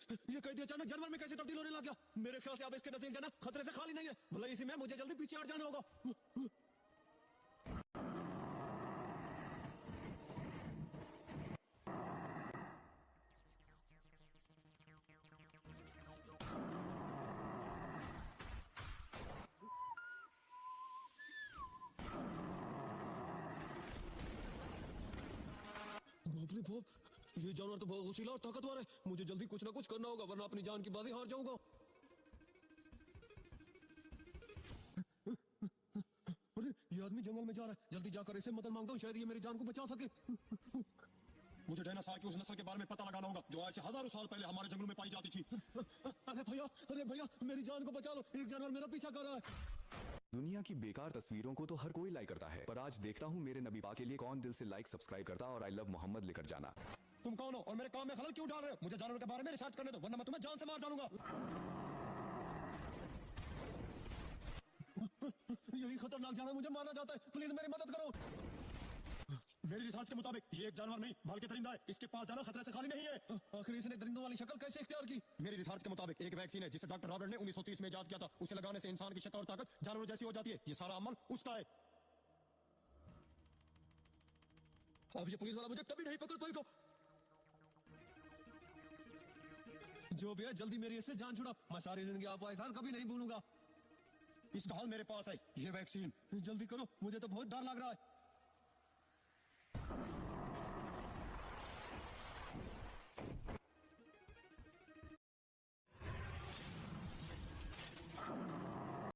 ये कैदी अचानक जानवर में कैसे तब्दील होने लग गया? मेरे ख्याल से अब इसके नतीजे ना खतरे से खाली नहीं है। भले इसी में मुझे जल्दी पीछे हट जाना होगा। बाप रे बाप, ये जानवर तो बहुत गुस्सीला और ताकतवर है। मुझे जल्दी कुछ ना कुछ करना होगा वरना अपनी जान की बाजी हार जाऊंगा। अरे ये आदमी जंगल में जा रहा है, जल्दी जाकर इसे मदद मांगता हूँ, शायद ये मेरी जान को बचा सके। मुझे डायनासोर की उस नस्ल के बारे में पता लगाना होगा जो आज से हजारों साल पहले हमारे जंगलों में पाई जाती थी। अरे भैया मेरी जान को बचा लो, एक जानवर मेरा पीछा कर रहा है। दुनिया की बेकार तस्वीरों को तो हर कोई लाइक करता है, पर आज देखता हूँ मेरे नबी पाक के लिए कौन दिल से लाइक सब्सक्राइब करता और आई लव मोहम्मद लिखकर जाना। तुम कौन हो और मेरे काम में खलल क्यों डाल रहे हो? मुझे जानवर के बारे में रिसर्च करने दो वरना मैं तुम्हें जान से मार डालूंगा। यही खतरनाक जानवर मुझे मारना चाहता है, प्लीज मेरी मदद करो। मेरी रिसर्च के मुताबिक ये एक जानवर नहीं बल्कि दरिंदा है, इसके पास जाना खतरे से खाली नहीं है। आखिर इसने दरिंदों वाली शक्ल कैसे इख्तियार की? मेरी रिसर्च के मुताबिक एक वैक्सीन है जिसे डॉक्टर रॉबर्ट ने 1930 में इजाद किया था। उसे लगाने से इंसान की शक्ल और ताकत जानवरों जैसी हो जाती है। ये सारा अमल उसका है। अब ये पुलिस वाला मुझे कभी नहीं पकड़ पाएगा। जो भी है जल्दी मेरी इससे जान छुड़ा, मैं सारी जिंदगी आपका एहसान कभी नहीं भूलूंगा। इसका हल मेरे पास है, ये वैक्सीन। जल्दी करो, मुझे तो बहुत डर लग रहा है।